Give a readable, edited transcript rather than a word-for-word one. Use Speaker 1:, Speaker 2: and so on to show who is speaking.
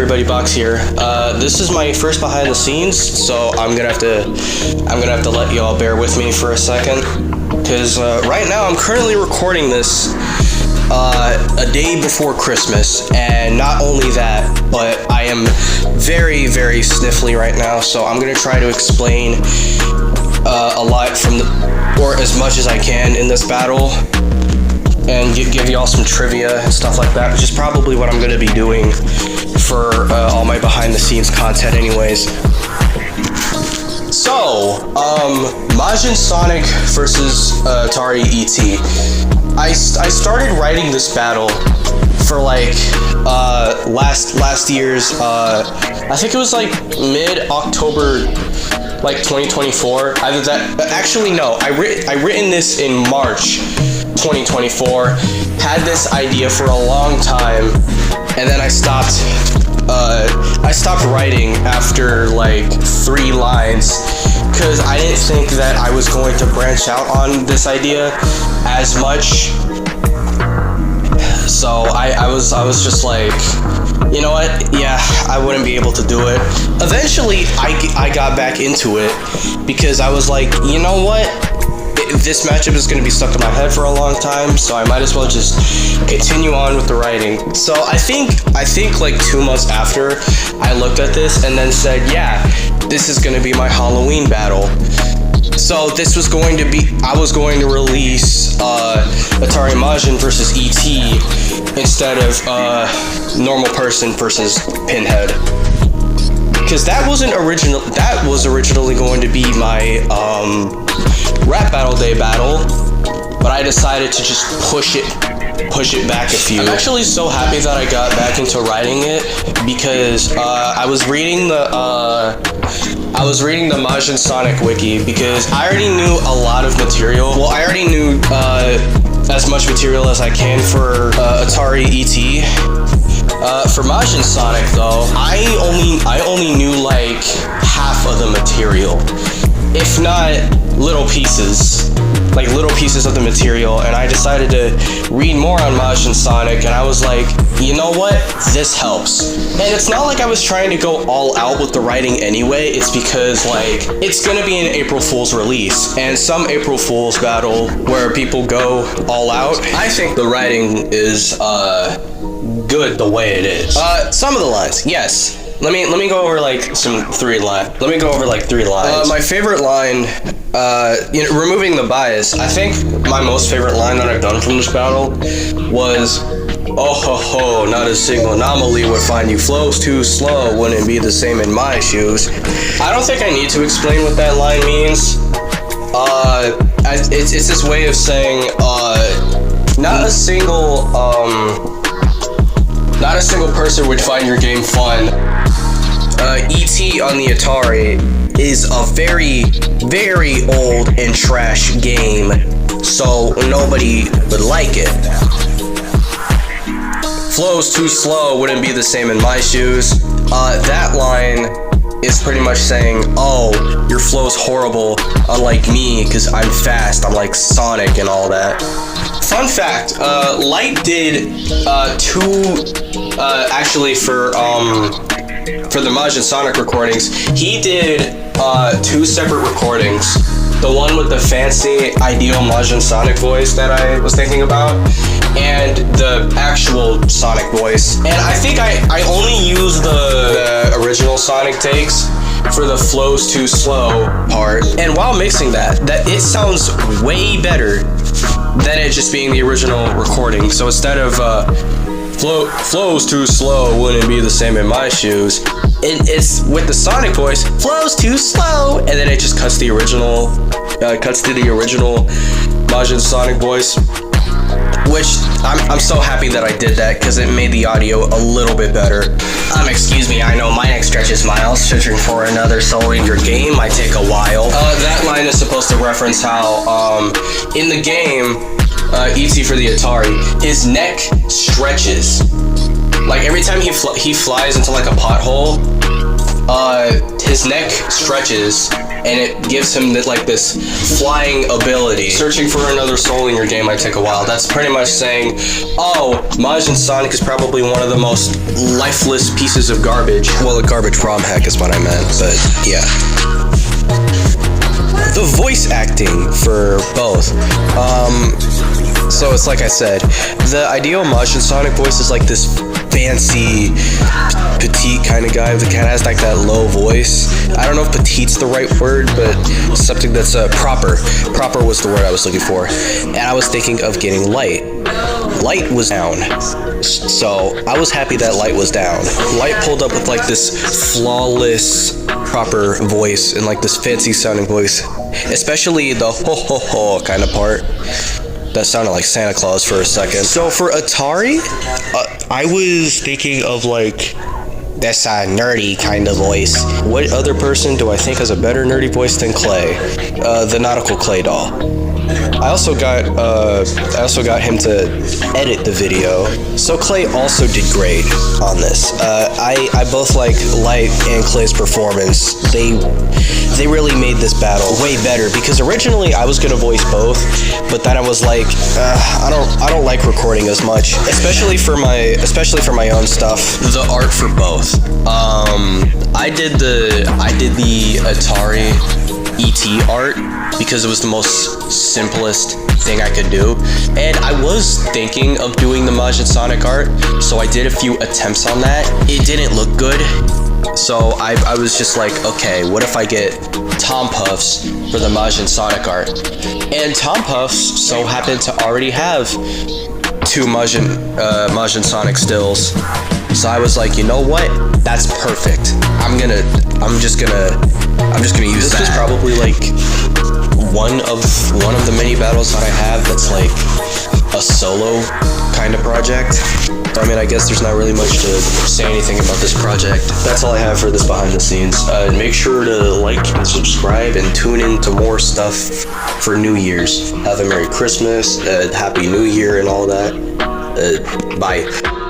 Speaker 1: everybody, Box here. This is my first behind the scenes, so I'm gonna have to let you all bear with me for a second, because right now I'm currently recording this a day before Christmas, and not only that, but I am very, very sniffly right now, so I'm gonna try to explain a lot or as much as I can in this battle, and give y'all some trivia and stuff like that, which is probably what I'm going to be doing for all my behind the scenes content anyways. So, Majin Sonic versus Atari ET. I started writing this battle for like last year's I think it was like mid-October, like 2024. Either that, actually no, I written this in March 2024, had this idea for a long time, and then I stopped writing after like 3 lines, because I didn't think that I was going to branch out on this idea as much. So I was just like, you know what, yeah, I wouldn't be able to do it. Eventually I got back into it, because I was like, you know what, this matchup is going to be stuck in my head for a long time, so I might as well just continue on with the writing. So I think like 2 months after, I looked at this and then said, yeah, this is going to be my Halloween battle. So this was going to be, I was going to release Atari Majin versus ET instead of normal person versus Pinhead, because that was originally going to be my Rap Battle Day battle, but I decided to just push it back a few. I'm actually so happy that I got back into writing it, because I was reading the Majin Sonic wiki, because I already knew a lot of material. Well, I already knew as much material as I can for Atari ET. For Majin Sonic though, I only knew like half of the material, if not little pieces of the material, and I decided to read more on Majin Sonic, and I was like, you know what, this helps. And it's not like I was trying to go all out with the writing anyway, it's because like, it's gonna be an April Fool's release, and some April Fool's battle where people go all out, I think the writing is good the way it is. Some of the lines, yes. Let me go over like 3 lines. My favorite line, removing the bias, I think my most favorite line that I've done from this battle was, oh ho ho, not a single anomaly would find you, flows too slow, wouldn't be the same in my shoes. I don't think I need to explain what that line means. It's this way of saying, not a single person would find your game fun. ET on the Atari is a very, very old and trash game, so nobody would like it. Flows too slow, wouldn't be the same in my shoes. That line is pretty much saying, oh, your flow's horrible, unlike me, because I'm fast, I'm like Sonic and all that. Fun fact, Light did actually for the Majin Sonic recordings, he did 2 separate recordings. The one with the fancy ideal Majin Sonic voice that I was thinking about, and the actual Sonic voice. And I think I only used the original Sonic takes for the flows too slow part. And while mixing that it sounds way better than it just being the original recording. So instead of flows too slow, wouldn't be the same in my shoes, it's with the Sonic voice, flows too slow, and then it just cuts to the original Majin Sonic voice, which I'm so happy that I did that, because it made the audio a little bit better. Excuse me, I know my neck stretches miles. Searching for another soul in your game might take a while. That line is supposed to reference how in the game ET for the Atari, his neck stretches. Like every time he flies into like a pothole, his neck stretches, and it gives him like this flying ability. Searching for another soul in your game might take a while. That's pretty much saying, oh, Majin Sonic is probably one of the most lifeless pieces of garbage. Well, a garbage ROM hack is what I meant, but yeah. The voice acting for both. So it's like I said, the ideal Majin Sonic voice is like this fancy, petite kind of guy that kind of has like that low voice. I don't know if petite's the right word, but something that's proper. Proper was the word I was looking for. And I was thinking of getting Light. Light was down. So I was happy that Light was down. Light pulled up with like this flawless, proper voice and like this fancy sounding voice. Especially the ho ho ho kind of part. That sounded like Santa Claus for a second. So for Atari, I was thinking of like this nerdy kind of voice. What other person do I think has a better nerdy voice than Clay? TheNauticalClayDol. I also got him to edit the video. So Clay also did great on this. I both like Light and Clay's performance. They really made this battle way better, because originally I was gonna voice both, but then I was like, I don't like recording as much, especially for my own stuff. The art for both. I did the Atari ET art because it was the most simplest thing I could do, and I was thinking of doing the Majin Sonic art, so I did a few attempts on that. It didn't look good, so I was just like, okay, what if I get Tompuffs for the Majin Sonic art? And Tompuffs so happened to already have 2 Majin Sonic stills, so I was like, you know what? That's perfect. I'm just gonna use that. This is probably like one of the many battles that I have that's like a solo kind of project. I mean, I guess there's not really much to say anything about this project. That's all I have for this behind the scenes. Make sure to like and subscribe and tune in to more stuff for New Year's. Have a Merry Christmas, Happy New Year and all that. Bye.